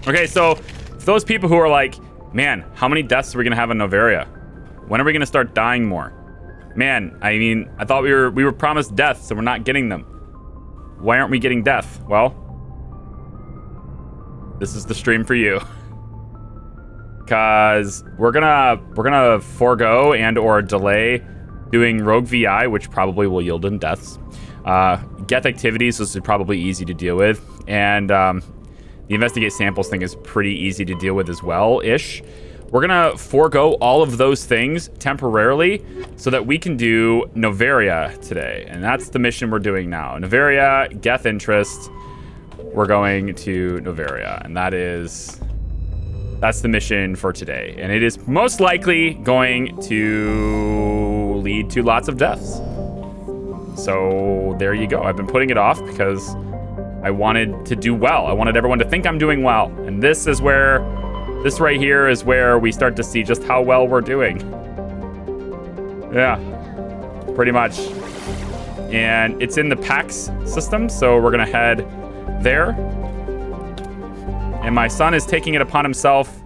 Okay, so those people who are like, man, how many deaths are we gonna have in Noveria? When are we gonna start dying more? Man, I mean, I thought we were promised death, so we're not getting them. Why aren't we getting death? Well, this is the stream for you. Cause we're gonna forego and or delay doing Rogue VI, which probably will yield in deaths. Geth activities, this is probably easy to deal with, and the investigate samples thing is pretty easy to deal with as well-ish. We're gonna forego all of those things temporarily so that we can do Noveria today, and that's the mission we're doing now. Noveria, Geth interest, we're going to Noveria, and that's the mission for today, and it is most likely going to lead to lots of deaths. So there you go. I've been putting it off because I wanted to do well. I wanted everyone to think I'm doing well, and this right here is where we start to see just how well we're doing. Yeah, pretty much. And it's in the PAX system, so we're gonna head there. And my son is taking it upon himself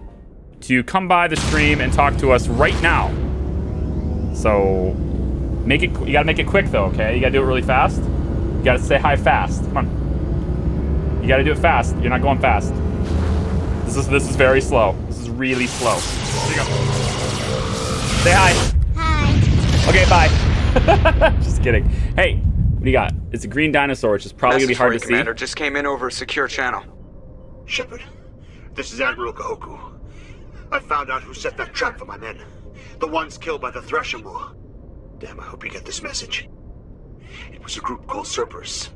to come by the stream and talk to us right now. So you gotta make it quick though, okay? You gotta do it really fast. You gotta say hi fast. Come on. You gotta do it fast. You're not going fast. This is very slow. This is really slow. There you go. Say hi. Hi. Okay, bye. Just kidding. Hey, what do you got? It's a green dinosaur, which is probably gonna be hard to see. Commander just came in over a secure channel. Shepard, this is Admiral Kahoku. I found out who set that trap for my men. The ones killed by the Thresher War. Damn, I hope you get this message. It was a group called Cerberus.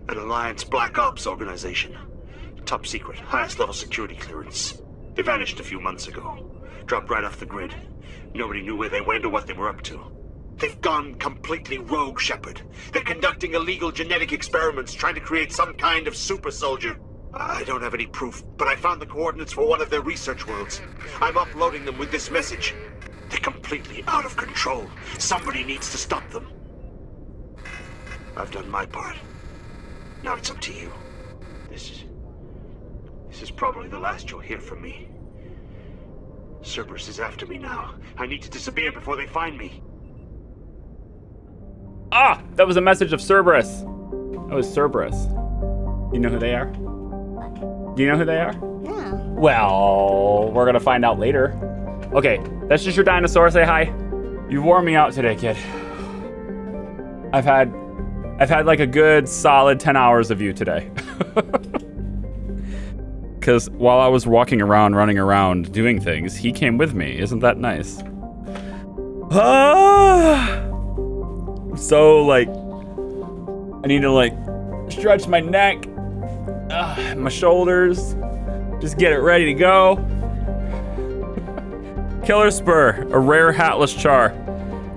An Alliance Black Ops organization. Top secret, highest level security clearance. They vanished a few months ago. Dropped right off the grid. Nobody knew where they went or what they were up to. They've gone completely rogue, Shepard. They're conducting illegal genetic experiments, trying to create some kind of super soldier. I don't have any proof, but I found the coordinates for one of their research worlds. I'm uploading them with this message. They're completely out of control. Somebody needs to stop them. I've done my part. Now it's up to you. This is probably the last you'll hear from me. Cerberus is after me now. I need to disappear before they find me. Ah, that was a message of Cerberus. That was Cerberus. You know who they are? Do you know who they are? No. Well, we're gonna find out later. Okay, that's just your dinosaur. Say hi. You wore me out today, kid. I've had like a good solid 10 hours of you today. Because while I was walking around, running around, doing things, he came with me. Isn't that nice? So, like, I need to, like, stretch my neck, my shoulders, just get it ready to go. Killer Spur, a rare hatless char.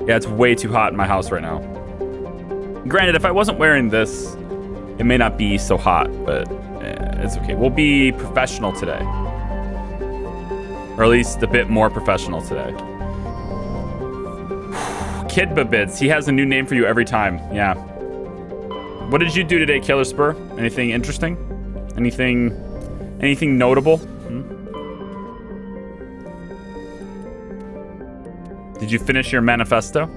Yeah, it's way too hot in my house right now. Granted, if I wasn't wearing this, it may not be so hot, but it's okay. We'll be professional today. Or at least a bit more professional today. Kid Babits, he has a new name for you every time. Yeah. What did you do today, Killer Spur? Anything interesting? Anything notable? Did you finish your manifesto?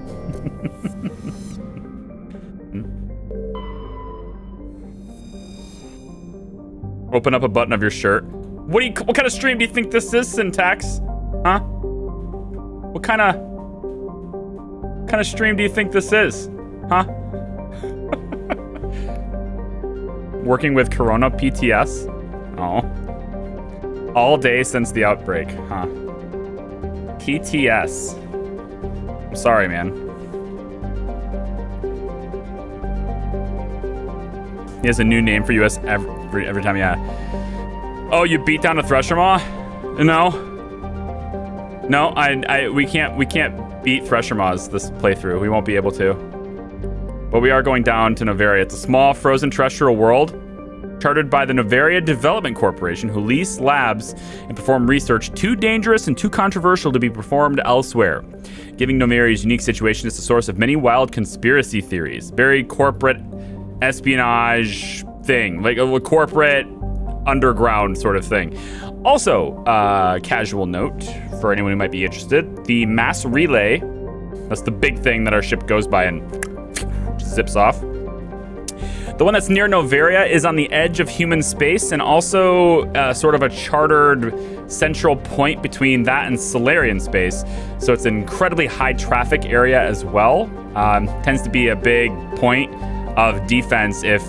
Open up a button of your shirt. What kind of stream do you think this is, Syntax? Huh? What kind of stream do you think this is? Huh? Working with Corona PTS? Oh. All day since the outbreak, huh? PTS. I'm sorry, man. He has a new name for us every time, yeah. Oh, you beat down a Thresher Maw? No, we can't beat Thresher Maws this playthrough. We won't be able to. But we are going down to Noveria. It's a small frozen terrestrial world chartered by the Noveria Development Corporation, who lease labs and perform research too dangerous and too controversial to be performed elsewhere. Giving Noveria's unique situation is the source of many wild conspiracy theories. Very corporate espionage thing, like a corporate underground sort of thing. Also, casual note for anyone who might be interested, the mass relay, that's the big thing that our ship goes by and zips off. The one that's near Noveria is on the edge of human space and also sort of a chartered central point between that and Solarian space. So it's an incredibly high traffic area as well. Tends to be a big point of defense if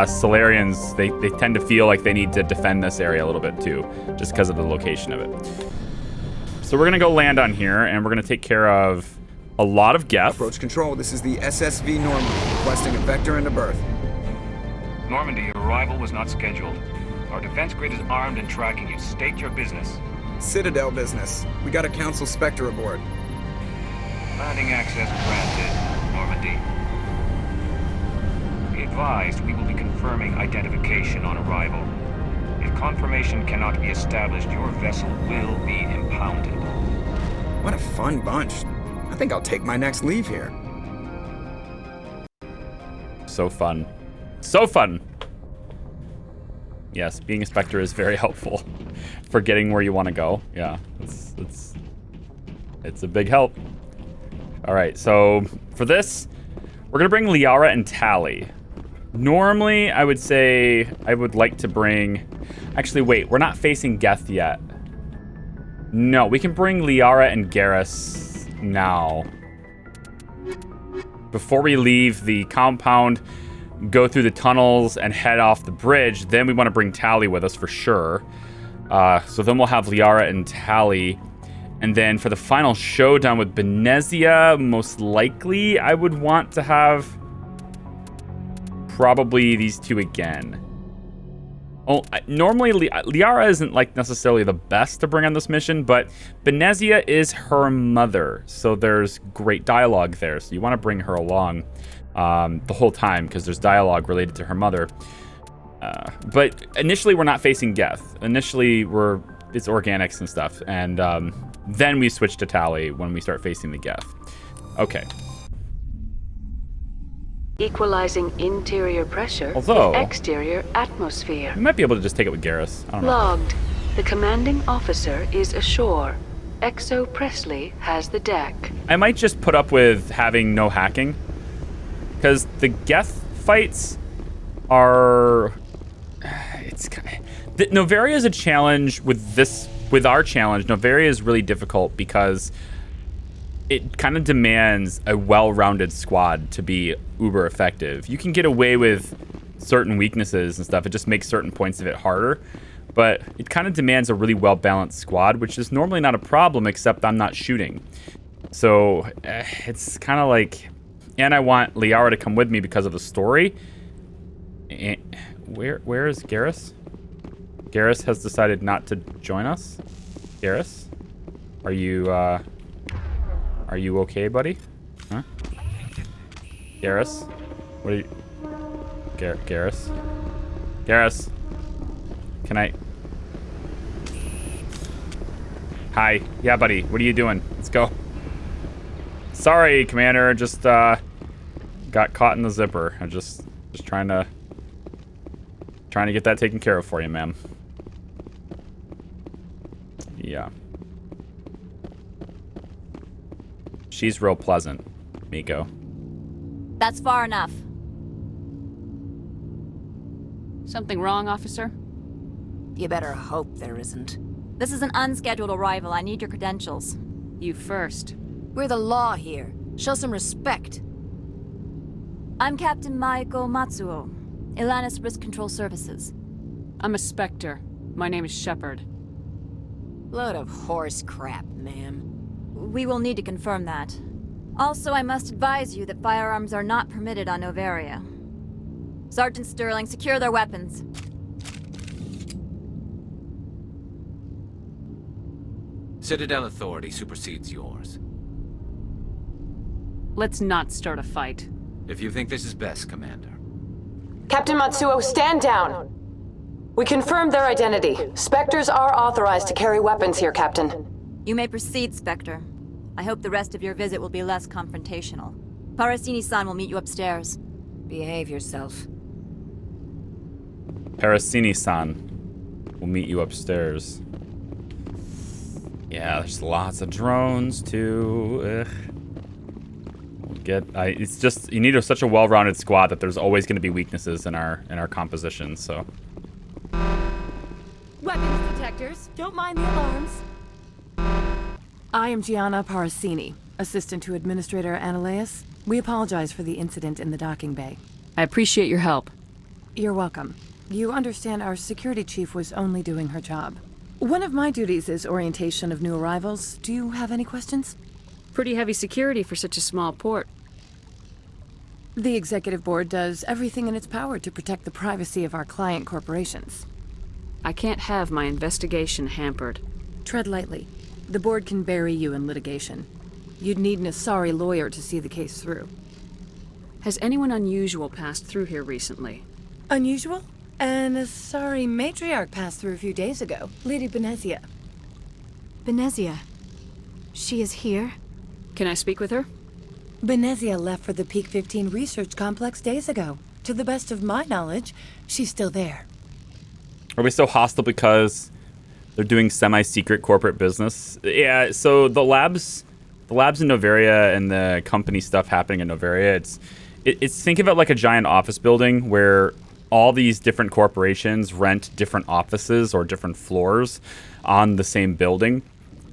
Solarians, they tend to feel like they need to defend this area a little bit too, just because of the location of it. So we're gonna go land on here and we're gonna take care of a lot of Geth. Approach control, this is the SSV Normandy, requesting a vector into berth. Normandy, your arrival was not scheduled. Our defense grid is armed and tracking you. State your business. Citadel business. We got a Council Spectre aboard. Landing access granted, Normandy. Be advised, we will be confirming identification on arrival. If confirmation cannot be established, your vessel will be impounded. What a fun bunch. I think I'll take my next leave here. So fun. So fun. Yes, being a Spectre is very helpful for getting where you want to go. Yeah, it's a big help. All right, so for this, we're gonna bring Liara and Tally. Normally, I would say I would like to bring... Actually, wait, we're not facing Geth yet. No, we can bring Liara and Garrus now. Before we leave the compound, go through the tunnels and head off the bridge, then we want to bring Tally with us for sure. So then we'll have Liara and Tally. And then for the final showdown with Benezia, most likely I would want to have probably these two again. Oh, normally Liara isn't like necessarily the best to bring on this mission, but Benezia is her mother, so there's great dialogue there. So you want to bring her along the whole time because there's dialogue related to her mother. But initially we're not facing Geth. Initially it's organics and stuff, and then we switch to Tally when we start facing the Geth. Okay. Equalizing interior pressure Although, with exterior atmosphere. we might be able to just take it with Garrus. I don't know. Logged. The commanding officer is ashore. Exo Presley has the deck. I might just put up with having no hacking, because the Geth fights are... Noveria is a challenge with this... With our challenge, Noveria is really difficult because it kind of demands a well-rounded squad to be uber effective. You can get away with certain weaknesses and stuff. It just makes certain points of it harder. But it kind of demands a really well-balanced squad, which is normally not a problem, except I'm not shooting. So it's kind of like... And I want Liara to come with me because of the story. And where is Garrus? Garrus has decided not to join us. Garrus? Are you okay, buddy? Huh? Garrus? What are you... Garrus? Garrus? Can I... Hi. Yeah, buddy. What are you doing? Let's go. Sorry, Commander. Just, got caught in the zipper. I'm just trying to get that taken care of for you, ma'am. Yeah. She's real pleasant, Miko. That's far enough. Something wrong, officer? You better hope there isn't. This is an unscheduled arrival. I need your credentials. You first. We're the law here. Show some respect. I'm Captain MAKO Matsuo, Ilanis Risk Control Services. I'm a Spectre. My name is Shepard. Load of horse crap, ma'am. We will need to confirm that. Also, I must advise you that firearms are not permitted on Noveria. Sergeant Sterling, secure their weapons. Citadel authority supersedes yours. Let's not start a fight. If you think this is best, Commander. Captain Matsuo, stand down! We confirmed their identity. Spectres are authorized to carry weapons here, Captain. You may proceed, Spectre. I hope the rest of your visit will be less confrontational. Parasini-san will meet you upstairs. Behave yourself. Parasini-san. We'll meet you upstairs. Yeah, there's lots of drones too. Ugh. It's just you need such a well-rounded squad that there's always going to be weaknesses in our composition. So. Weapons detectors. Don't mind the alarms. I am Gianna Parasini, assistant to Administrator Ananias. We apologize for the incident in the docking bay. I appreciate your help. You're welcome. You understand our security chief was only doing her job. One of my duties is orientation of new arrivals. Do you have any questions? Pretty heavy security for such a small port. The executive board does everything in its power to protect the privacy of our client corporations. I can't have my investigation hampered. Tread lightly. The board can bury you in litigation. You'd need an Asari lawyer to see the case through. Has anyone unusual passed through here recently? Unusual? An Asari matriarch passed through a few days ago. Lady Benezia. Benezia. She is here? Can I speak with her? Benezia left for the Peak 15 research complex days ago. To the best of my knowledge, she's still there. Are we so hostile because they're doing semi-secret corporate business? Yeah, so the labs in Noveria and the company stuff happening in Noveria, it's think of it like a giant office building where all these different corporations rent different offices or different floors on the same building.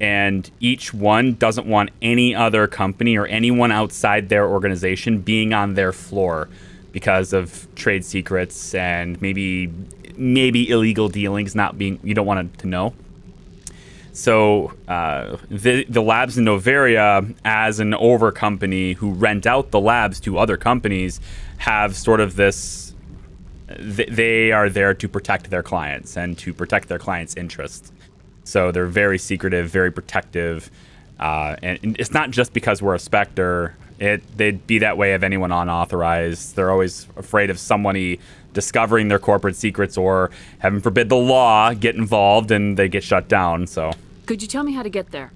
And each one doesn't want any other company or anyone outside their organization being on their floor because of trade secrets and maybe illegal dealings you don't want it to know. So the labs in Noveria, as an over company who rent out the labs to other companies, have sort of this. They are there to protect their clients and to protect their clients' interests. So they're very secretive, very protective, and it's not just because we're a Spectre. They'd be that way of anyone unauthorized. They're always afraid of somebody discovering their corporate secrets or, heaven forbid, the law get involved and they get shut down. So, could you tell me how to get there?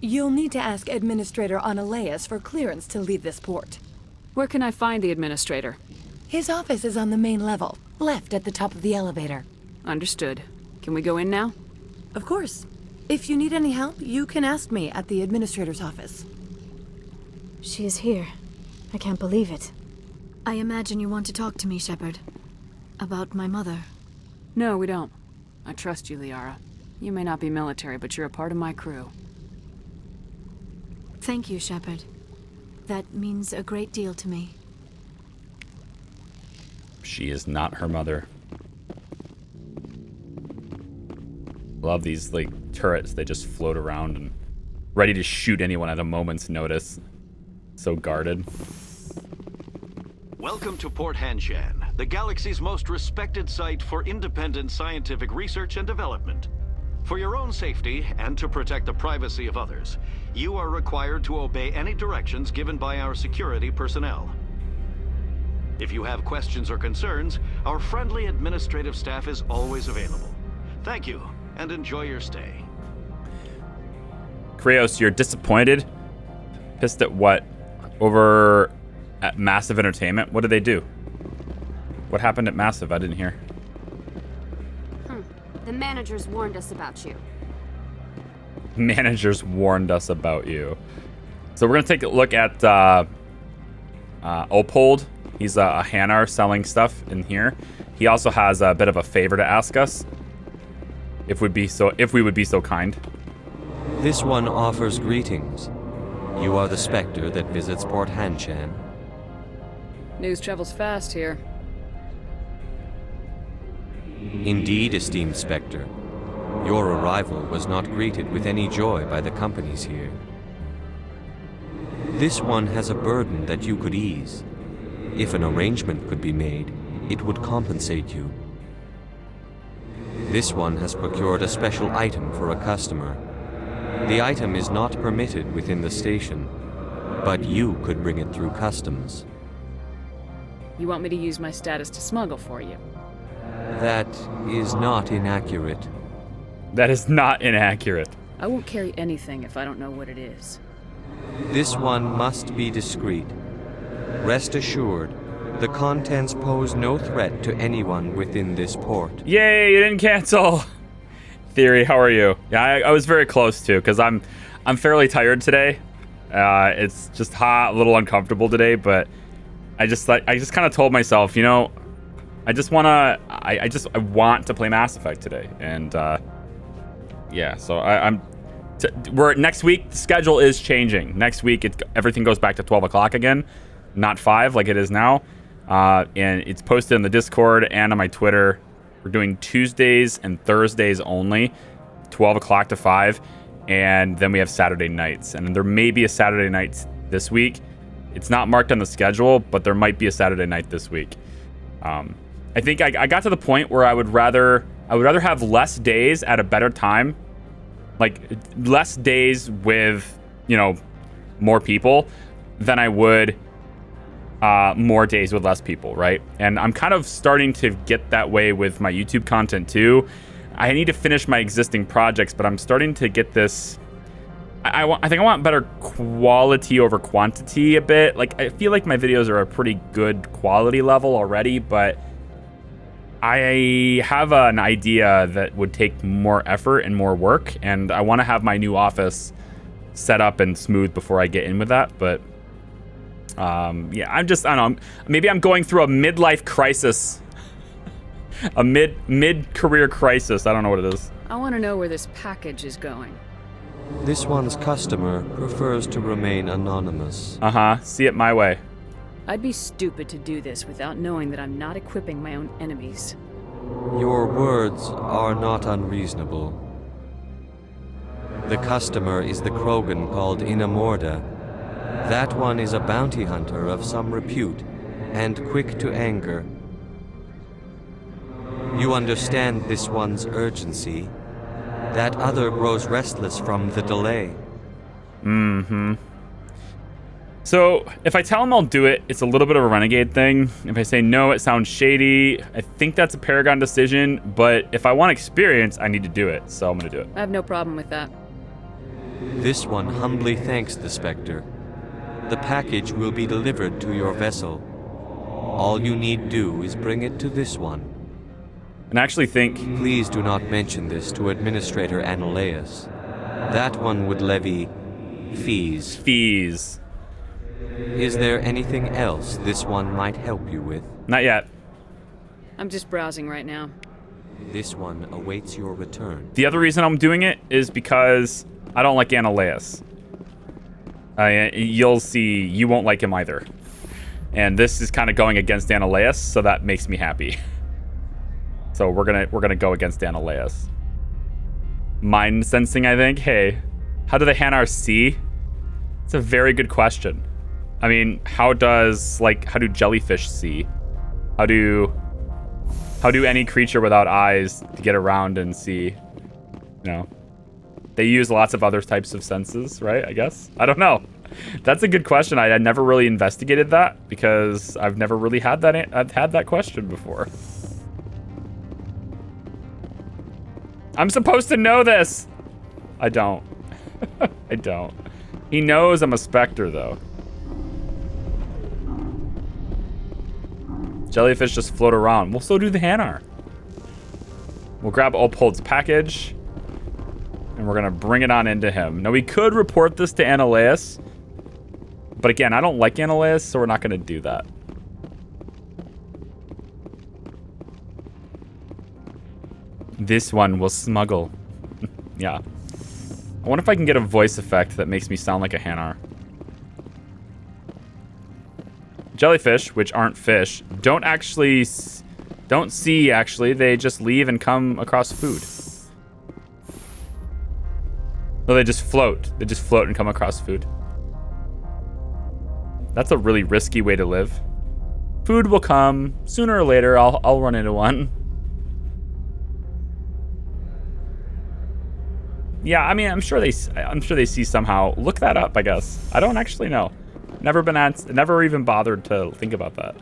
You'll need to ask Administrator Ananias for clearance to leave this port. Where can I find the administrator? His office is on the main level, left at the top of the elevator. Understood. Can we go in now? Of course. If you need any help, you can ask me at the administrator's office. She is here. I can't believe it. I imagine you want to talk to me, Shepard. About my mother. No, we don't. I trust you, Liara. You may not be military, but you're a part of my crew. Thank you, Shepard. That means a great deal to me. She is not her mother. Love these turrets. They just float around and ready to shoot anyone at a moment's notice. So guarded. Welcome to Port Hanshan, the galaxy's most respected site for independent scientific research and development. For your own safety and to protect the privacy of others, you are required to obey any directions given by our security personnel. If you have questions or concerns, our friendly administrative staff is always available. Thank you, and enjoy your stay. Krios, you're disappointed? Pissed at what? Over at Massive Entertainment? What did they do? What happened at Massive? I didn't hear. The managers warned us about you. Managers warned us about you. So we're going to take a look at Opold. He's a Hanar selling stuff in here. He also has a bit of a favor to ask us. If we would be so kind. This one offers greetings. You are the Spectre that visits Port Hanshan. News travels fast here. Indeed, esteemed Spectre. Your arrival was not greeted with any joy by the companies here. This one has a burden that you could ease. If an arrangement could be made, it would compensate you. This one has procured a special item for a customer. The item is not permitted within the station, but you could bring it through customs. You want me to use my status to smuggle for you? That is not inaccurate. That is not inaccurate. I won't carry anything if I don't know what it is. This one must be discreet. Rest assured, the contents pose no threat to anyone within this port. Yay, you didn't cancel! Theory, how are you? Yeah, I was very close to, because I'm fairly tired today. It's just hot, a little uncomfortable today, but I just kind of told myself, you know, I want to play Mass Effect today, and yeah, so we're next week. The schedule is changing. Next week, everything goes back to 12 o'clock again, not 5 like it is now, and it's posted in the Discord and on my Twitter. We're doing Tuesdays and Thursdays only, 12 o'clock to 5, and then we have Saturday nights, and there may be a Saturday night this week. It's not marked on the schedule, but there might be a Saturday night this week. I think I got to the point where I would rather have less days at a better time, like less days with, you know, more people than I would more days with less people, right? And I'm kind of starting to get that way with my YouTube content too. I need to finish my existing projects, but I'm starting to get this. I think I want better quality over quantity a bit. Like, I feel like my videos are a pretty good quality level already, but I have an idea that would take more effort and more work, and I want to have my new office set up and smooth before I get in with that. But yeah, I don't know, maybe I'm going through a midlife crisis, a mid-career crisis. I don't know what it is. I want to know where this package is going. This one's customer prefers to remain anonymous. See it my way. I'd be stupid to do this without knowing that I'm not equipping my own enemies. Your words are not unreasonable. The customer is the Krogan called Inamorda. That one is a bounty hunter of some repute, and quick to anger. You understand this one's urgency. That other grows restless from the delay. So, if I tell him I'll do it, it's a little bit of a renegade thing. If I say no, it sounds shady. I think that's a Paragon decision, but if I want experience, I need to do it, so I'm gonna do it. I have no problem with that. This one humbly thanks the Spectre. The package will be delivered to your vessel. All you need do is bring it to this one. And I actually think... Please do not mention this to Administrator Analaeus. That one would levy fees. Fees. Is there anything else this one might help you with? Not yet. I'm just browsing right now. This one awaits your return. The other reason I'm doing it is because I don't like Analaeus. You'll see, you won't like him either. And this is kind of going against Analaeus, so that makes me happy. So we're gonna go against Analaeus. Mind sensing, I think. Hey, how do the Hanar see? It's a very good question. I mean, how do jellyfish see? How do any creature without eyes get around and see? You know, they use lots of other types of senses, right? I guess. I don't know. That's a good question. I never really investigated that because I've never really had that question before. I'm supposed to know this. I don't. I don't. He knows I'm a Spectre, though. Jellyfish just float around. Well, so do the Hanar. We'll grab Opold's package, and we're gonna bring it on into him. Now, we could report this to Analaeus, but again, I don't like Analaeus, so we're not gonna do that. This one will smuggle. Yeah. I wonder if I can get a voice effect that makes me sound like a Hanar. Jellyfish, which aren't fish, don't see, actually. They just leave and come across food. No, they just float. They just float and come across food. That's a really risky way to live. Food will come. Sooner or later, I'll run into one. Yeah, I mean, I'm sure they see somehow. Look that up, I guess. I don't actually know. Never even bothered to think about that.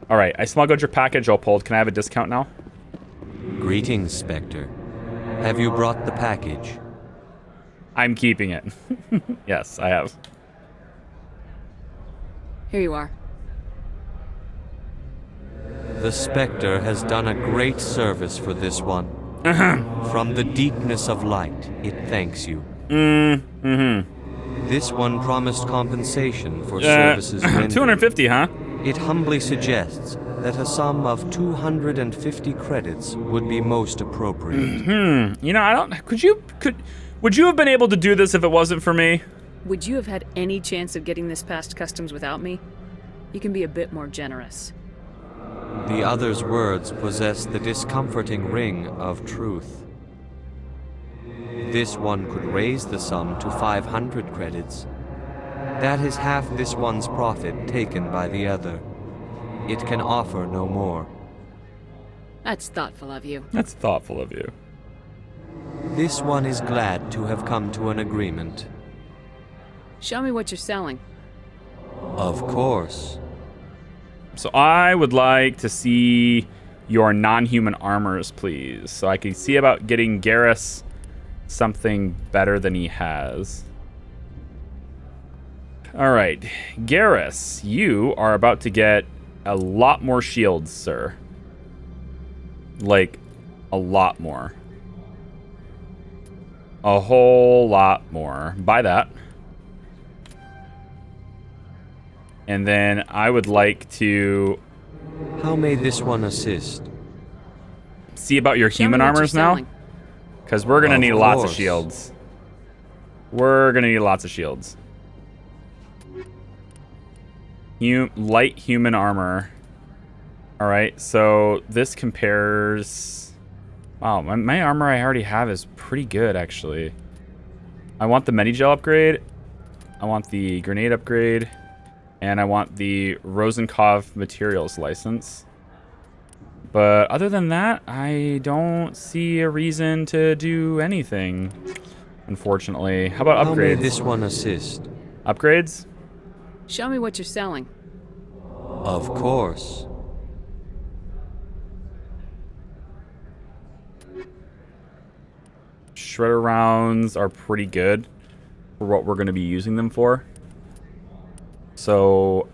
All right, I smuggled your package, Opold. Can I have a discount now? Greetings, Spectre. Have you brought the package? I'm keeping it. Yes, I have. Here you are. The Spectre has done a great service for this one. From the deepness of light, it thanks you. This one promised compensation for services rendered. 250, huh? It humbly suggests that a sum of 250 credits would be most appropriate. You know, I don't. Would you have been able to do this if it wasn't for me? Would you have had any chance of getting this past customs without me? You can be a bit more generous. The other's words possess the discomforting ring of truth. This one could raise the sum to 500 credits. That is half this one's profit taken by the other. It can offer no more. That's thoughtful of you. That's thoughtful of you. This one is glad to have come to an agreement. Show me what you're selling. Of course. So I would like to see your non-human armors, please. So I can see about getting Garrus something better than he has. All right, Garrus, you are about to get a lot more shields, sir. Like, a lot more. A whole lot more. Buy that. And then I would like to... How may this one assist? See about your human armors now? Because we're going to need lots of shields. We're going to need lots of shields. Light human armor. Alright, so this compares... Wow, my armor I already have is pretty good, actually. I want the Medigel upgrade. I want the grenade upgrade. And I want the Rosenkopf materials license. But other than that, I don't see a reason to do anything, unfortunately. How about upgrades? How may this one assist? Upgrades? Show me what you're selling. Of course. Shredder rounds are pretty good for what we're going to be using them for. So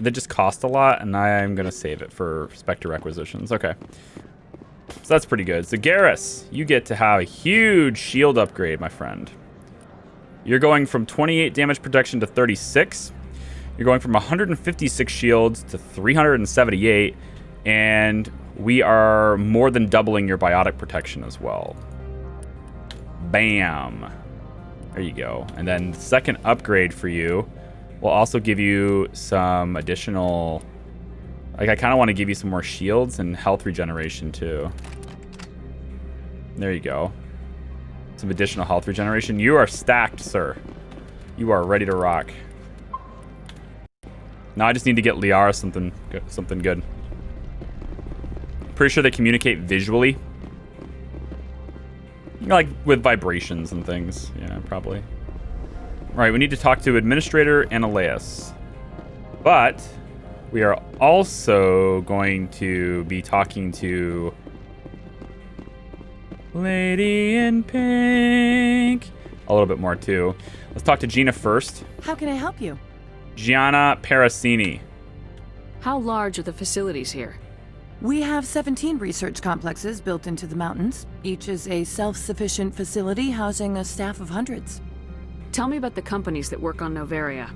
they just cost a lot, and I'm going to save it for Spectre requisitions. Okay. So that's pretty good. So Garrus, you get to have a huge shield upgrade, my friend. You're going from 28 damage protection to 36. You're going from 156 shields to 378. And we are more than doubling your biotic protection as well. Bam. There you go. And then the second upgrade for you will also give you some additional... Like, I kind of want to give you some more shields and health regeneration, too. There you go. Some additional health regeneration. You are stacked, sir. You are ready to rock. Now I just need to get Liara something good. Pretty sure they communicate visually. Like, with vibrations and things. Yeah, probably. Alright, we need to talk to Administrator Ananias. But we are also going to be talking to Lady in Pink. A little bit more, too. Let's talk to Gina first. How can I help you? Gianna Parasini. How large are the facilities here? We have 17 research complexes built into the mountains. Each is a self-sufficient facility housing a staff of hundreds. Tell me about the companies that work on Noveria.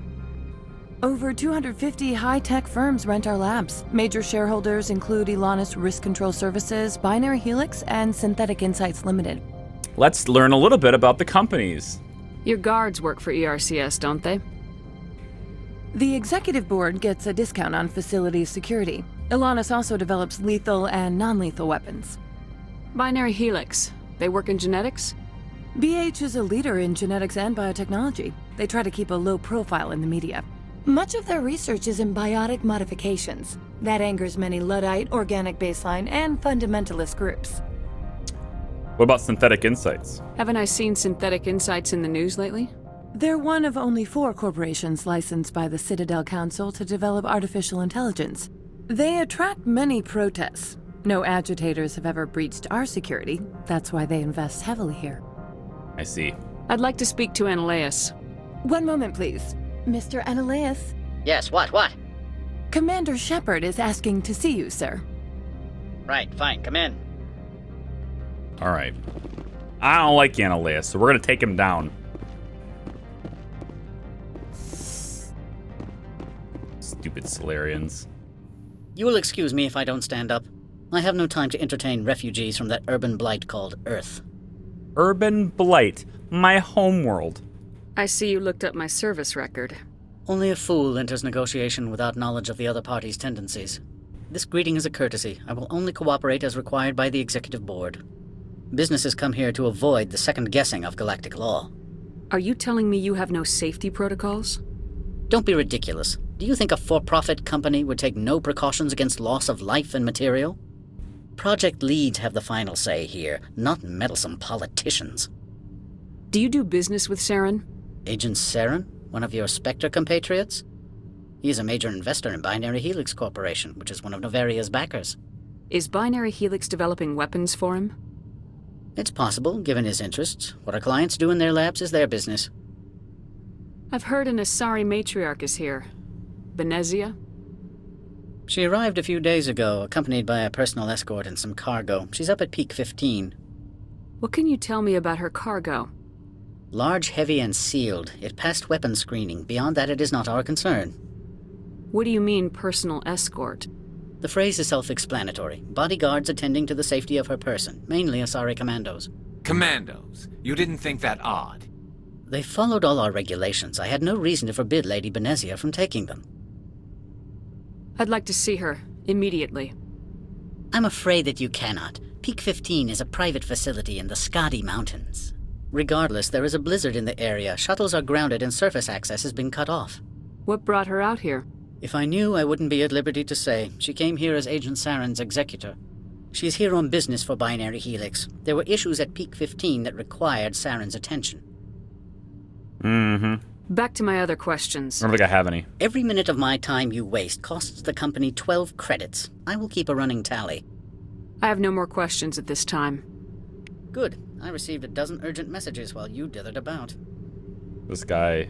Over 250 high-tech firms rent our labs. Major shareholders include Elanus Risk Control Services, Binary Helix, and Synthetic Insights Limited. Let's learn a little bit about the companies. Your guards work for ERCS, don't they? The executive board gets a discount on facility security. Elanus also develops lethal and non-lethal weapons. Binary Helix. They work in genetics? BH is a leader in genetics and biotechnology. They try to keep a low profile in the media. Much of their research is in biotic modifications. That angers many Luddite, organic baseline, and fundamentalist groups. What about Synthetic Insights? Haven't I seen Synthetic Insights in the news lately? They're one of only 4 corporations licensed by the Citadel Council to develop artificial intelligence. They attract many protests. No agitators have ever breached our security. That's why they invest heavily here. I see. I'd like to speak to Ananias. One moment, please. Mr. Ananias? Yes, what? Commander Shepard is asking to see you, sir. Right, fine, come in. All right. I don't like Annaleus, so we're going to take him down. Stupid Solarians. You will excuse me if I don't stand up. I have no time to entertain refugees from that urban blight called Earth. Urban blight. My homeworld. I see you looked up my service record. Only a fool enters negotiation without knowledge of the other party's tendencies. This greeting is a courtesy. I will only cooperate as required by the Executive Board. Businesses come here to avoid the second guessing of galactic law. Are you telling me you have no safety protocols? Don't be ridiculous. Do you think a for-profit company would take no precautions against loss of life and material? Project leads have the final say here, not meddlesome politicians. Do you do business with Saren? Agent Saren? One of your Spectre compatriots? He is a major investor in Binary Helix Corporation, which is one of Noveria's backers. Is Binary Helix developing weapons for him? It's possible, given his interests. What our clients do in their labs is their business. I've heard an Asari matriarch is here. Benezia? She arrived a few days ago, accompanied by a personal escort and some cargo. She's up at Peak 15. What can you tell me about her cargo? Large, heavy, and sealed. It passed weapons screening. Beyond that, it is not our concern. What do you mean, personal escort? The phrase is self-explanatory. Bodyguards attending to the safety of her person, mainly Asari commandos. Commandos? You didn't think that odd? They followed all our regulations. I had no reason to forbid Lady Benezia from taking them. I'd like to see her, immediately. I'm afraid that you cannot. Peak 15 is a private facility in the Skadi Mountains. Regardless, there is a blizzard in the area. Shuttles are grounded and surface access has been cut off. What brought her out here? If I knew, I wouldn't be at liberty to say. She came here as Agent Saren's executor. She's here on business for Binary Helix. There were issues at Peak 15 that required Saren's attention. Mm-hmm. Back to my other questions. I don't think I have any. Every minute of my time you waste costs the company 12 credits. I will keep a running tally. I have no more questions at this time. Good. I received a dozen urgent messages while you dithered about. This guy.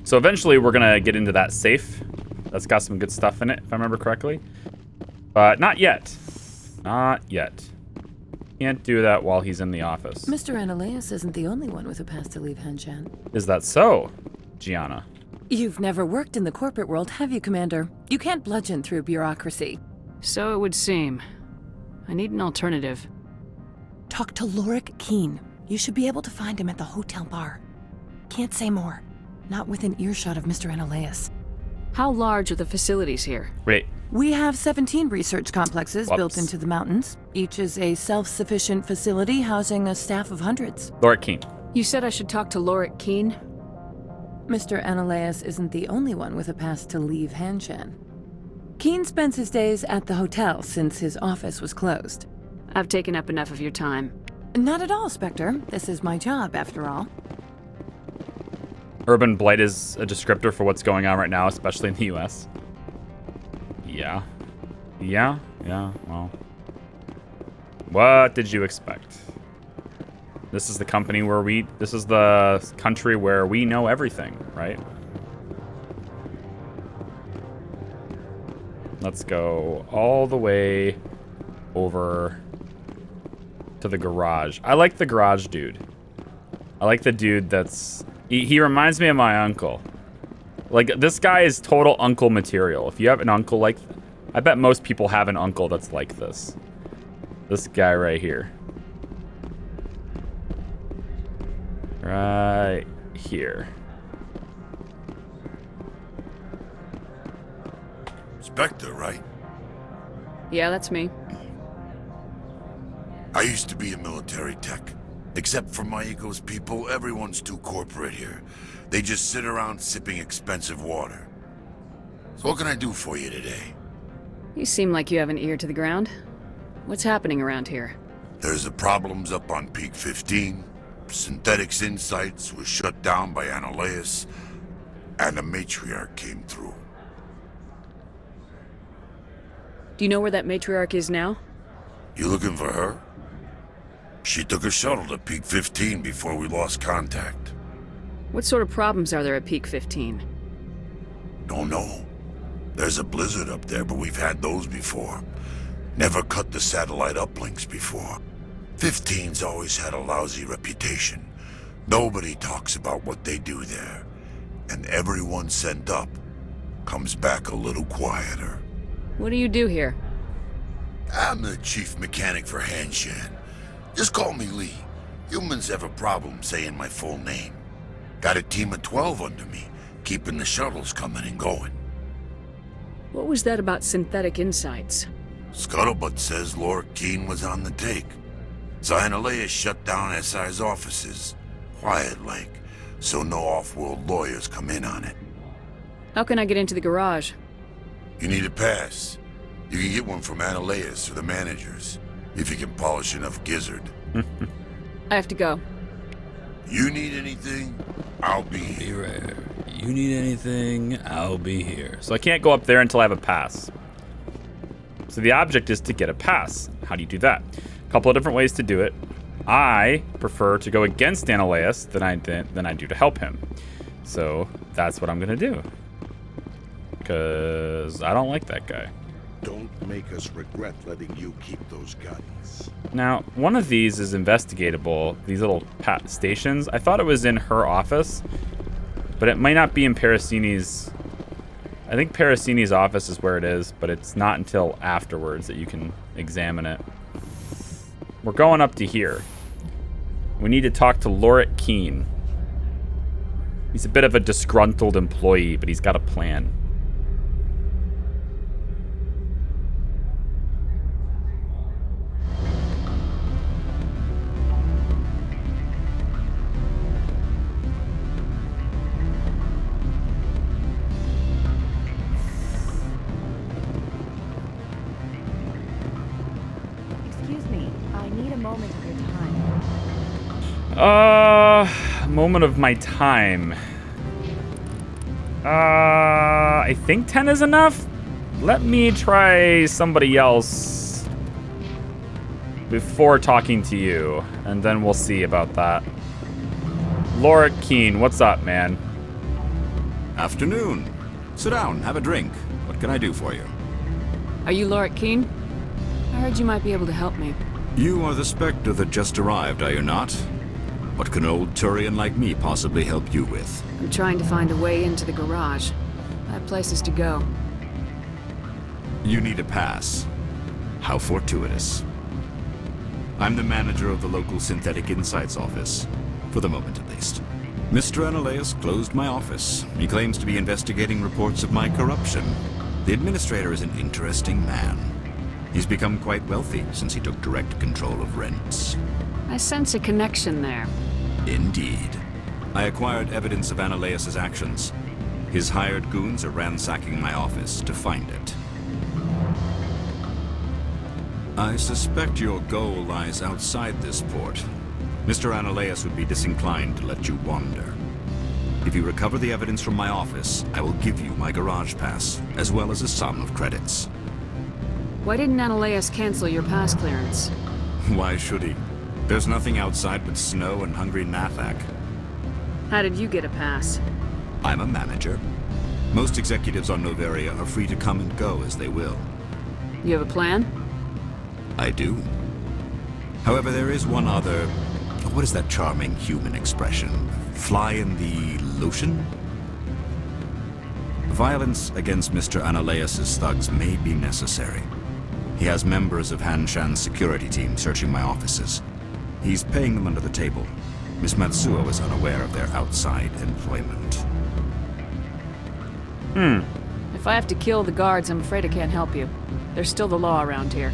So eventually we're gonna get into that safe. That's got some good stuff in it, if I remember correctly. But not yet. Not yet. Can't do that while he's in the office. Mr. Annaleus isn't the only one with a pass to leave Hanshan. Is that so, Gianna? You've never worked in the corporate world, have you, Commander? You can't bludgeon through bureaucracy. So it would seem. I need an alternative. Talk to Lorik Keen. You should be able to find him at the hotel bar. Can't say more. Not within earshot of Mr. Annaleus. How large are the facilities here? Wait. We have 17 research complexes Whoops. built into the mountains. Each is a self-sufficient facility housing a staff of hundreds. Lorik Keen. You said I should talk to Lorik Keen? Mr. Annaleus isn't the only one with a pass to leave Hanshan. Keen spends his days at the hotel since his office was closed. I've taken up enough of your time. Not at all, Spectre. This is my job, after all. Urban blight is a descriptor for what's going on right now, especially in the US. Yeah, well. What did you expect? This is the company where this is the country where we know everything, right? Let's go all the way over to the garage. I like the garage dude. I like the dude that's... He reminds me of my uncle. Like, this guy is total uncle material. If you have an uncle like... I bet most people have an uncle that's like this. This guy right here. Right here. Spectre, right? Yeah, that's me. I used to be a military tech. Except for Maiko's people, everyone's too corporate here. They just sit around sipping expensive water. So what can I do for you today? You seem like you have an ear to the ground. What's happening around here? There's the problems up on Peak 15. Synthetics Insights was shut down by Annaleus. And the matriarch came through. Do you know where that matriarch is now? You looking for her? She took a shuttle to Peak 15 before we lost contact. What sort of problems are there at Peak 15? Don't know. There's a blizzard up there, but we've had those before. Never cut the satellite uplinks before. 15's always had a lousy reputation. Nobody talks about what they do there. And everyone sent up comes back a little quieter. What do you do here? I'm the chief mechanic for Hanshan. Just call me Lee. Humans have a problem saying my full name. Got a team of 12 under me, keeping the shuttles coming and going. What was that about synthetic insights? Scuttlebutt says Laura Keene was on the take. Zionalea shut down SI's offices, quiet-like, so no off-world lawyers come in on it. How can I get into the garage? You need a pass. You can get one from Analeas or the managers, if you can polish enough gizzard. I have to go. You need anything, I'll be here. Beware. You need anything, I'll be here. So I can't go up there until I have a pass. So the object is to get a pass. How do you do that? A couple of different ways to do it. I prefer to go against Analeas than I do to help him. So that's what I'm gonna do. Because I don't like that guy. Don't make us regret letting you keep those guns. Now, one of these is investigatable. These little stations. I thought it was in her office, but it might not be in Parasini's. I think Parasini's office is where it is, but it's not until afterwards that you can examine it. We're going up to here. We need to talk to Laura Keene. He's a bit of a disgruntled employee, but he's got a plan. Moment of my time. I think 10 is enough. Let me try somebody else before talking to you, and then we'll see about that. Laura Keene, what's up, man? Afternoon. Sit down, have a drink. What can I do for you? Are you Laura Keene? I heard you might be able to help me. You are the Spectre that just arrived, are you not? What can an old Turian like me possibly help you with? I'm trying to find a way into the garage. I have places to go. You need a pass. How fortuitous. I'm the manager of the local Synthetic Insights office. For the moment, at least. Mr. Analeas closed my office. He claims to be investigating reports of my corruption. The administrator is an interesting man. He's become quite wealthy since he took direct control of rents. I sense a connection there. Indeed. I acquired evidence of Analeas' actions. His hired goons are ransacking my office to find it. I suspect your goal lies outside this port. Mr. Analeas would be disinclined to let you wander. If you recover the evidence from my office, I will give you my garage pass, as well as a sum of credits. Why didn't Analeas cancel your pass clearance? Why should he? There's nothing outside but snow and hungry Nathak. How did you get a pass? I'm a manager. Most executives on Noveria are free to come and go as they will. You have a plan? I do. However, there is one other... What is that charming human expression? Fly in the lotion? Violence against Mr. Analeas' thugs may be necessary. He has members of Hanshan's security team searching my offices. He's paying them under the table. Miss Matsuo is unaware of their outside employment. If I have to kill the guards, I'm afraid I can't help you. There's still the law around here.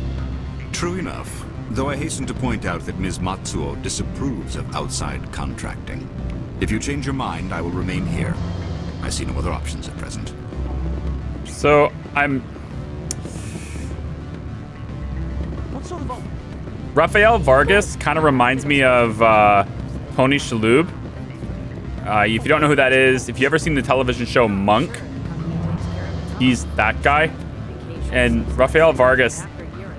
True enough, though I hasten to point out that Ms. Matsuo disapproves of outside contracting. If you change your mind, I will remain here. I see no other options at present. So, I'm... Rafael Vargas kind of reminds me of Pony Shalhoub. If you don't know who that is, if you ever seen the television show Monk, he's that guy. And Rafael Vargas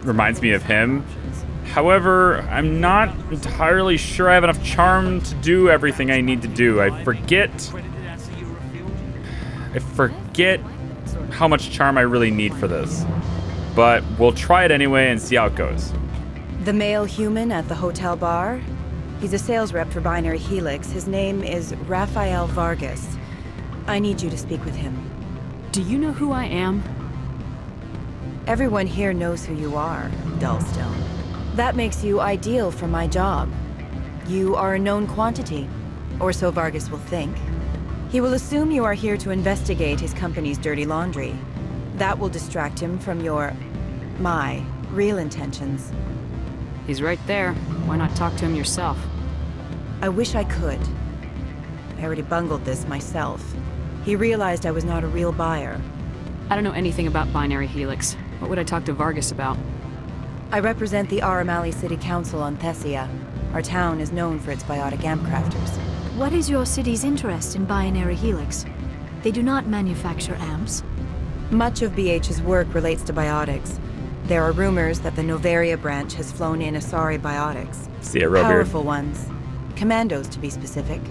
reminds me of him. However, I'm not entirely sure I have enough charm to do everything I need to do. I forget how much charm I really need for this. but we'll try it anyway and see how it goes. The male human at the hotel bar? He's a sales rep for Binary Helix. His name is Rafael Vargas. I need you to speak with him. Do you know who I am? Everyone here knows who you are, Dullstone. That makes you ideal for my job. You are a known quantity, or so Vargas will think. He will assume you are here to investigate his company's dirty laundry. That will distract him from my real intentions. He's right there. Why not talk to him yourself? I wish I could. I already bungled this myself. He realized I was not a real buyer. I don't know anything about Binary Helix. What would I talk to Vargas about? I represent the Aramali City Council on Thessia. Our town is known for its biotic amp crafters. What is your city's interest in Binary Helix? They do not manufacture amps. Much of BH's work relates to biotics. There are rumors that the Noveria branch has flown in Asari biotics. See it, Robeard. Powerful ones. Commandos, to be specific.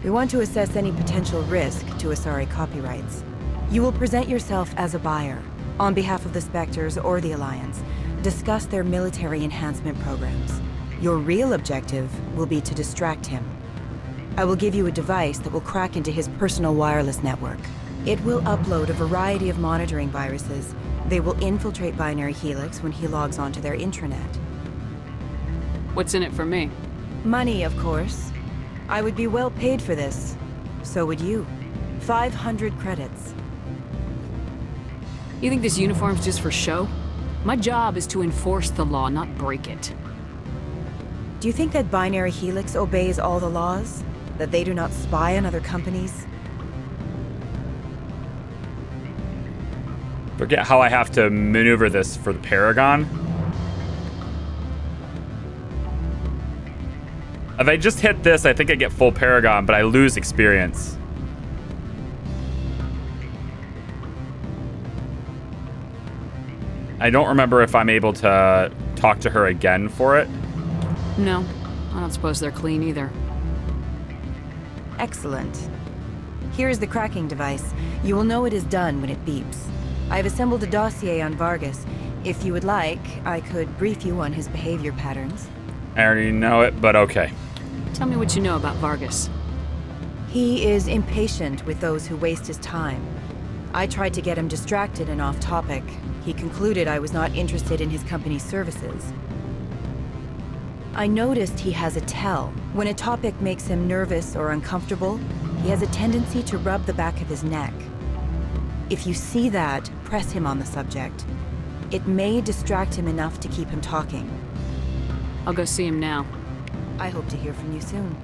We want to assess any potential risk to Asari copyrights. You will present yourself as a buyer, on behalf of the Spectres or the Alliance. Discuss their military enhancement programs. Your real objective will be to distract him. I will give you a device that will crack into his personal wireless network. It will upload a variety of monitoring viruses. They will infiltrate Binary Helix when he logs onto their intranet. What's in it for me? Money, of course. I would be well paid for this. So would you. 500 credits. You think this uniform's just for show? My job is to enforce the law, not break it. Do you think that Binary Helix obeys all the laws? That they do not spy on other companies? Forget how I have to maneuver this for the Paragon. If I just hit this, I think I get full Paragon, but I lose experience. I don't remember if I'm able to talk to her again for it. No, I don't suppose they're clean either. Excellent. Here is the cracking device. You will know it is done when it beeps. I have assembled a dossier on Vargas. If you would like, I could brief you on his behavior patterns. I already know it, but okay. Tell me what you know about Vargas. He is impatient with those who waste his time. I tried to get him distracted and off topic. He concluded I was not interested in his company's services. I noticed he has a tell. When a topic makes him nervous or uncomfortable, he has a tendency to rub the back of his neck. If you see that, press him on the subject. It may distract him enough to keep him talking. I'll go see him now. I hope to hear from you soon.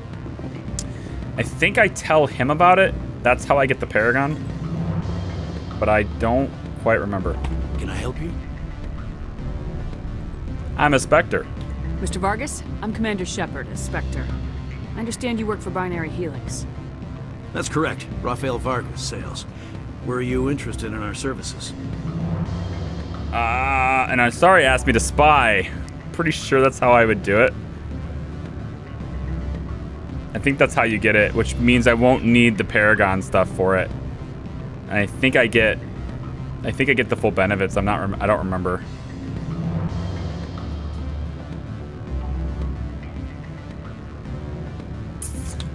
I think I tell him about it. That's how I get the Paragon. But I don't quite remember. Can I help you? I'm a Spectre. Mr. Vargas, I'm Commander Shepard, a Spectre. I understand you work for Binary Helix. That's correct. Rafael Vargas, sales. Were you interested in our services? And I'm sorry asked me to spy. Pretty sure that's how I would do it. I think that's how you get it, which means I won't need the Paragon stuff for it. And I think I get the full benefits. I don't remember.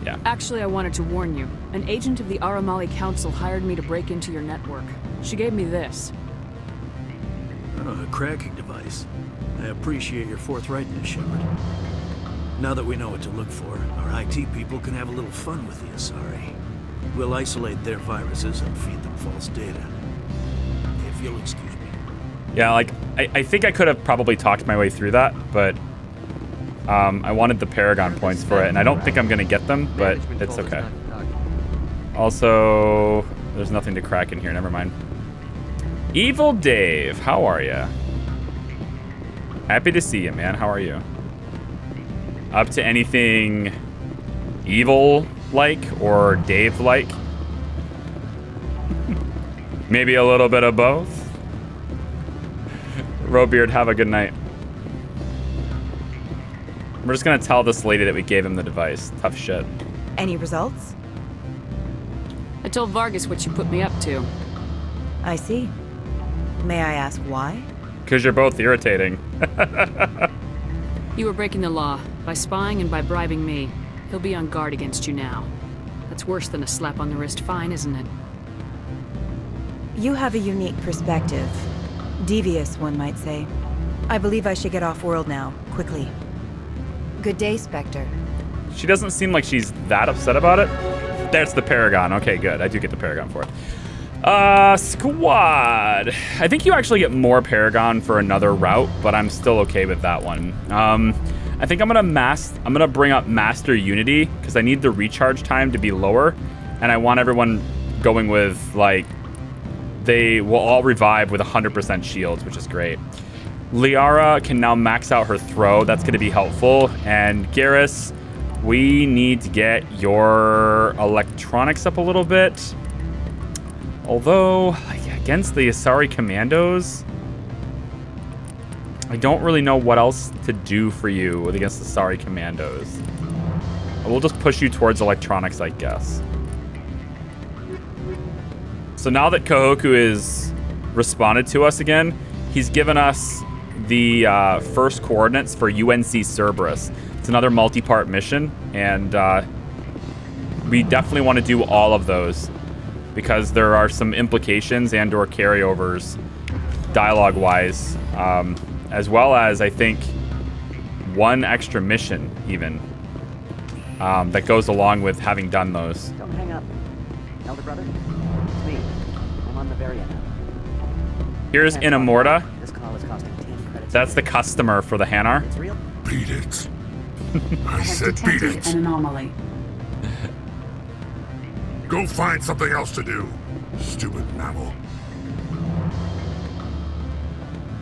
Yeah. Actually, I wanted to warn you. An agent of the Aramali Council hired me to break into your network. She gave me this. Oh, a cracking device. I appreciate your forthrightness, Shepard. Now that we know what to look for, our IT people can have a little fun with the Asari. We'll isolate their viruses and feed them false data. If you'll excuse me. Yeah, like, I think I could have probably talked my way through that, but I wanted the Paragon points for it, and I don't think I'm going to get them, but it's okay. Also, there's nothing to crack in here. Never mind. Evil Dave, how are you? Happy to see you, man. How are you? Up to anything evil-like or Dave-like? Maybe a little bit of both? Robeard, have a good night. We're just gonna tell this lady that we gave him the device. Tough shit. Any results? I told Vargas what you put me up to. I see. May I ask why? Because you're both irritating. You were breaking the law by spying and by bribing me. He'll be on guard against you now. That's worse than a slap on the wrist fine, isn't it? You have a unique perspective. Devious, one might say. I believe I should get off-world now, quickly. Good day, Spectre. She doesn't seem like she's that upset about it. There's the Paragon. Okay, good. I do get the Paragon for it. Squad. I think you actually get more Paragon for another route, but I'm still okay with that one. I think I'm gonna bring up Master Unity because I need the recharge time to be lower, and I want everyone going with like they will all revive with 100% shields, which is great. Liara can now max out her throw. That's going to be helpful. And Garrus, we need to get your electronics up a little bit. Although, against the Asari Commandos, I don't really know what else to do for you against the Asari Commandos. We'll just push you towards electronics, I guess. So now that Kahoku is responded to us again, he's given us the first coordinates for UNC Cerberus. It's another multi-part mission, and we definitely want to do all of those because there are some implications and or carryovers dialogue-wise, as well as, I think, one extra mission even that goes along with having done those. Don't hang up. Elder brother, it's me. I'm on NOVERIA now. Here's Inamorta. This call is costing 10 credits. That's the customer for the Hanar. It's real. Beat it. I have said beat detected it. an anomaly. Go find something else to do, stupid mammal.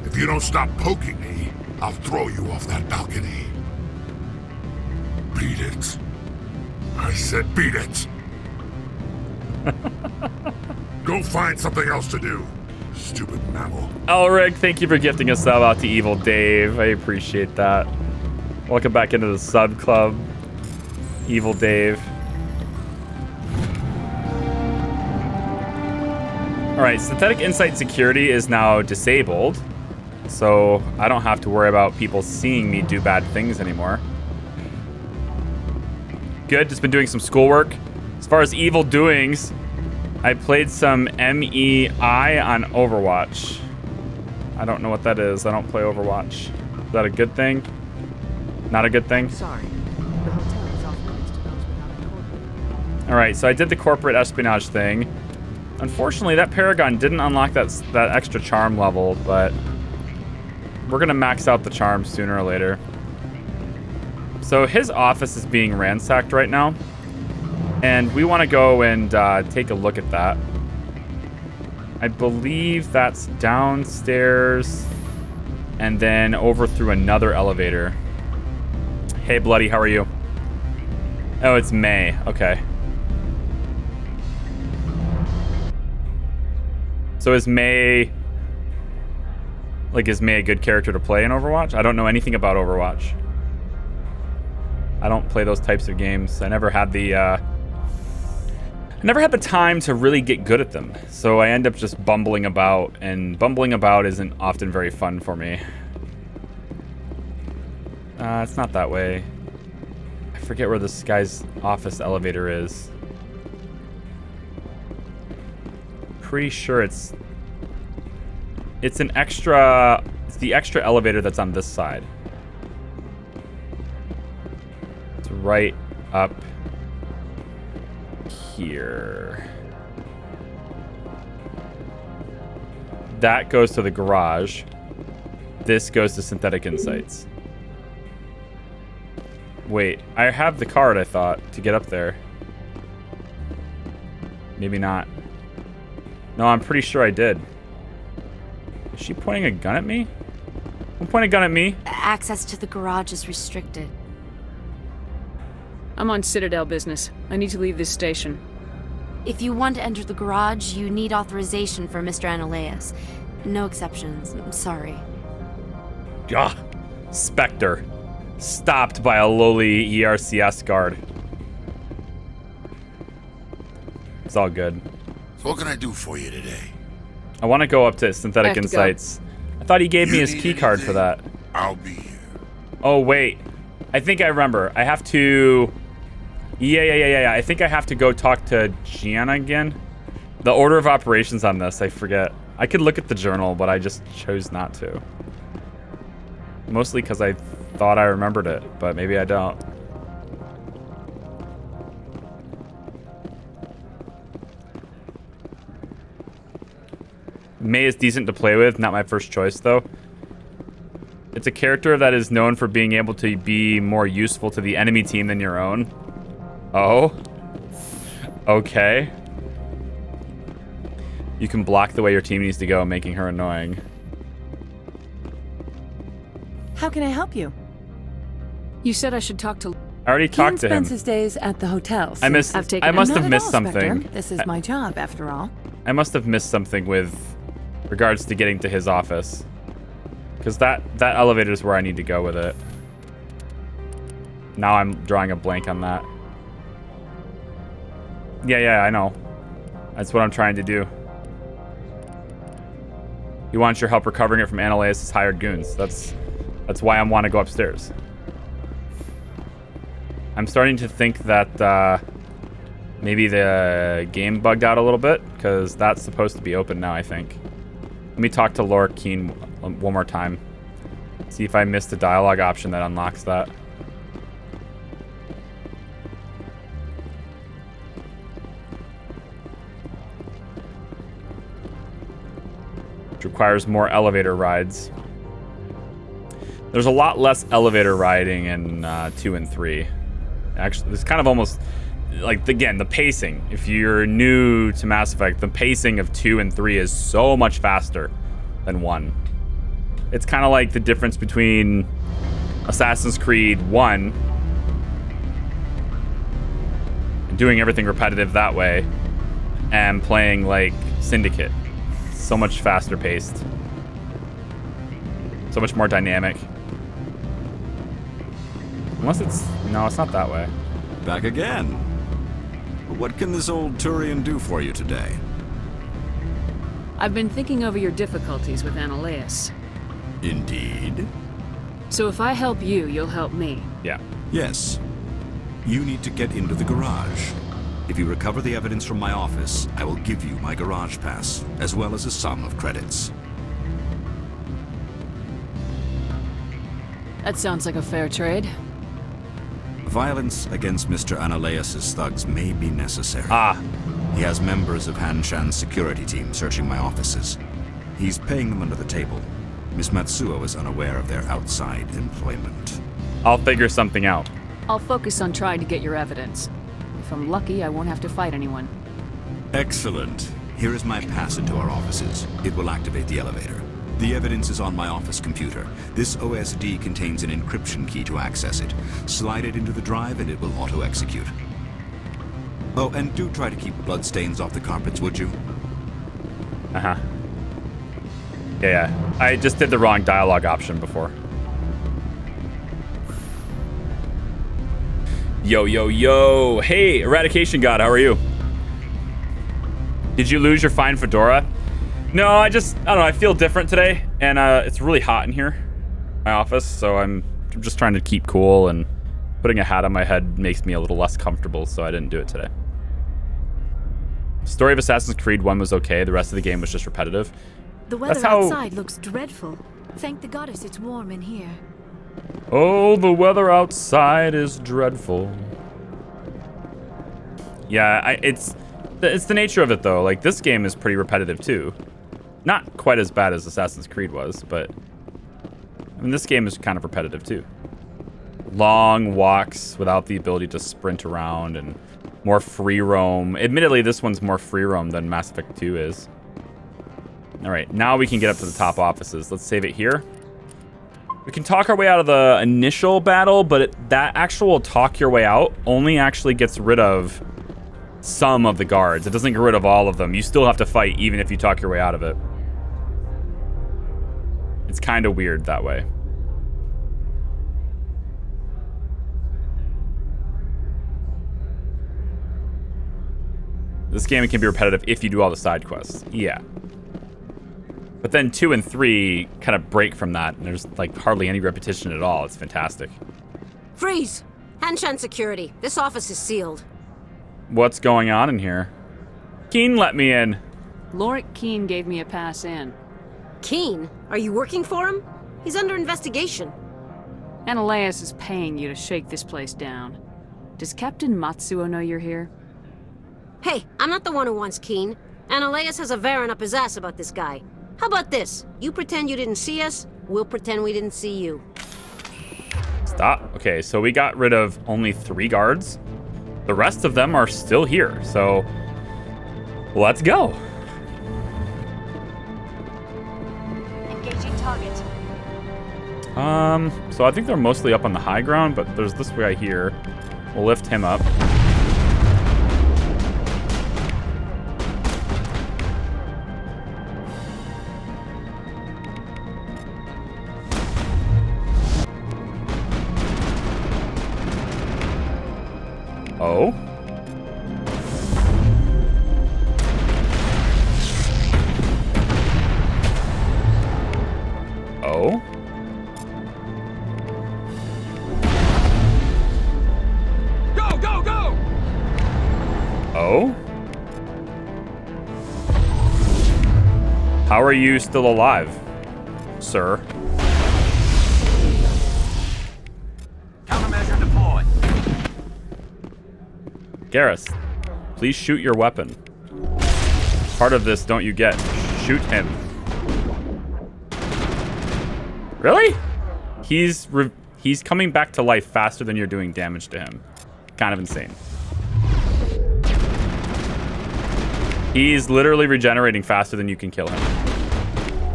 If you don't stop poking me, I'll throw you off that balcony. Beat it. I said beat it. Go find something else to do, stupid mammal. Elric, thank you for gifting a sub out to Evil Dave. I appreciate that. Welcome back into the sub club, Evil Dave. All right, Synthetic Insight Security is now disabled, so I don't have to worry about people seeing me do bad things anymore. Good, just been doing some schoolwork. As far as evil doings, I played some MEI on Overwatch. I don't know what that is. I don't play Overwatch. Is that a good thing? Not a good thing? Sorry. The hotel is off limits to those without a corporate. All right, so I did the corporate espionage thing. Unfortunately, that Paragon didn't unlock that extra charm level, but we're gonna max out the charm sooner or later. So his office is being ransacked right now, and we want to go and take a look at that. I believe that's downstairs and then over through another elevator. Hey, Bloody, how are you? Oh, it's May. Okay. So is May a good character to play in Overwatch? I don't know anything about Overwatch. I don't play those types of games. I never had the time to really get good at them. So I end up just bumbling about, and bumbling about isn't often very fun for me. It's not that way. I forget where this guy's office elevator is. Pretty sure it's the extra elevator that's on this side. It's right up here. That goes to the garage. This goes to Synthetic Insights. Wait, I have the card, I thought, to get up there. Maybe not. No, I'm pretty sure I did. Is she pointing a gun at me? Don't point a gun at me. Access to the garage is restricted. I'm on Citadel business. I need to leave this station. If you want to enter the garage, you need authorization for Mr. Analeas. No exceptions. I'm sorry. Ah, Spectre. Stopped by a lowly ERCS guard. It's all good. So what can I do for you today? I want to go up to Synthetic Insights. I thought he gave me his key card for that. I'll be here. Oh, wait. I think I remember. I have to... Yeah. I think I have to go talk to Gianna again. The order of operations on this, I forget. I could look at the journal, but I just chose not to. Mostly because I thought I remembered it, but maybe I don't. May is decent to play with, not my first choice though. It's a character that is known for being able to be more useful to the enemy team than your own. Oh. Okay. You can block the way your team needs to go, making her annoying. How can I help you? You said I should talk to... I already talked to him. Spends his days at the hotel. I must have missed something. This is my job, after all. I must have missed something with regards to getting to his office. Because that elevator is where I need to go with it. Now I'm drawing a blank on that. Yeah, I know. That's what I'm trying to do. He wants your help recovering it from Ananias' hired goons. That's why I want to go upstairs. I'm starting to think that maybe the game bugged out a little bit, because that's supposed to be open now, I think. Let me talk to Laura Keene one more time. See if I missed a dialogue option that unlocks that. Which requires more elevator rides. There's a lot less elevator riding in 2 and 3. Actually, it's kind of almost like, again, the pacing. If you're new to Mass Effect, the pacing of 2 and 3 is so much faster than 1. It's kind of like the difference between Assassin's Creed 1 and doing everything repetitive that way and playing like Syndicate. So much faster paced. So much more dynamic. Unless it's... No, it's not that way. Back again. What can this old Turian do for you today? I've been thinking over your difficulties with Ananias. Indeed. So if I help you, you'll help me. Yeah. Yes. You need to get into the garage. If you recover the evidence from my office, I will give you my garage pass, as well as a sum of credits. That sounds like a fair trade. Violence against Mr. Ananias' thugs may be necessary. Ah. He has members of Han Shan's security team searching my offices. He's paying them under the table. Miss Matsuo is unaware of their outside employment. I'll figure something out. I'll focus on trying to get your evidence. If I'm lucky, I won't have to fight anyone. Excellent. Here is my pass into our offices. It will activate the elevator. The evidence is on my office computer. This OSD contains an encryption key to access it. Slide it into the drive and it will auto-execute. Oh, and do try to keep bloodstains off the carpets, would you? Uh-huh. Yeah. I just did the wrong dialogue option before. Yo. Hey, Eradication God, how are you? Did you lose your fine fedora? No, I don't know, I feel different today, and it's really hot in here, my office, so I'm just trying to keep cool, and putting a hat on my head makes me a little less comfortable, so I didn't do it today. Story of Assassin's Creed 1 was okay, the rest of the game was just repetitive. The weather outside looks dreadful. Thank the goddess it's warm in here. Oh, the weather outside is dreadful. Yeah, it's the nature of it though. Like, this game is pretty repetitive too. Not quite as bad as Assassin's Creed was, but I mean, this game is kind of repetitive too. Long walks without the ability to sprint around and more free roam. Admittedly, this one's more free roam than Mass Effect 2 is. All right, now we can get up to the top offices. Let's save it here. We can talk our way out of the initial battle, but that actual talk your way out only actually gets rid of some of the guards. It doesn't get rid of all of them. You still have to fight even if you talk your way out of it. It's kind of weird that way. This game can be repetitive if you do all the side quests. Yeah. But then 2 and 3 kind of break from that, and there's like hardly any repetition at all. It's fantastic. Freeze! Hanshan security. This office is sealed. What's going on in here? Keen let me in. Lorik Keen gave me a pass in. Keen? Are you working for him? He's under investigation. Ananias is paying you to shake this place down. Does Captain Matsuo know you're here? Hey, I'm not the one who wants Keen. Ananias has a Varen up his ass about this guy. How about this? You pretend you didn't see us, we'll pretend we didn't see you. Stop. Okay, so we got rid of only 3 guards. The rest of them are still here, so let's go. Engaging target. So I think they're mostly up on the high ground, but there's this guy here. We'll lift him up. Oh. Oh. Go, go, go! Oh? How are you still alive, sir? Countermeasure deployed. Garrus, please shoot your weapon. Part of this, don't you get? Shoot him. Really? He's coming back to life faster than you're doing damage to him. Kind of insane. He's literally regenerating faster than you can kill him.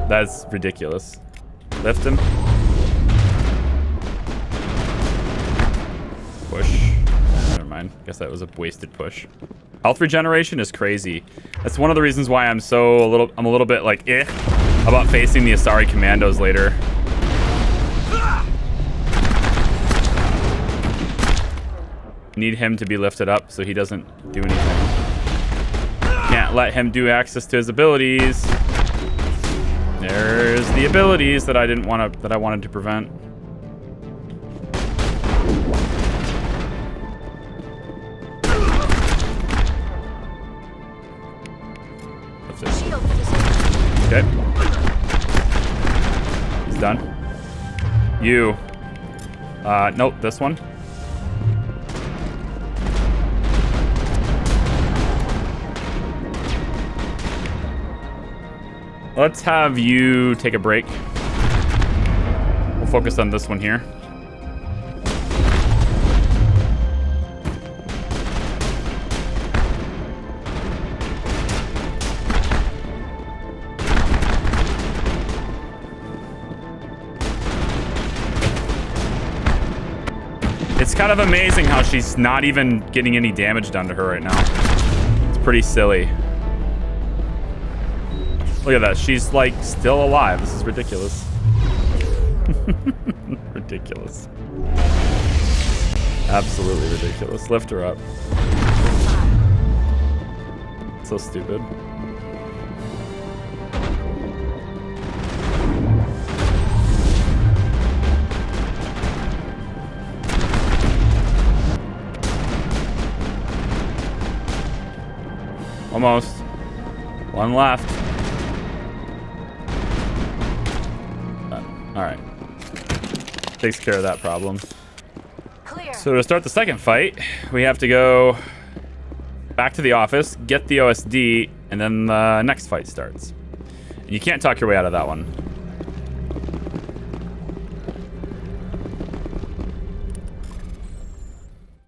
That's ridiculous. Lift him. Push. Never mind. Guess that was a wasted push. Health regeneration is crazy. That's one of the reasons why I'm a little bit like about facing the Asari commandos later. Need him to be lifted up so he doesn't do anything. Can't let him do access to his abilities. There's the abilities that I wanted to prevent. Okay. He's done. You. Nope, this one. Let's have you take a break. We'll focus on this one here. It's kind of amazing how she's not even getting any damage done to her right now. It's pretty silly. Look at that. She's like still alive. This is ridiculous. Ridiculous. Absolutely ridiculous. Lift her up. So stupid. Almost. One left. All right. Takes care of that problem. Clear. So to start the second fight, we have to go back to the office, get the OSD, and then the next fight starts. And you can't talk your way out of that one.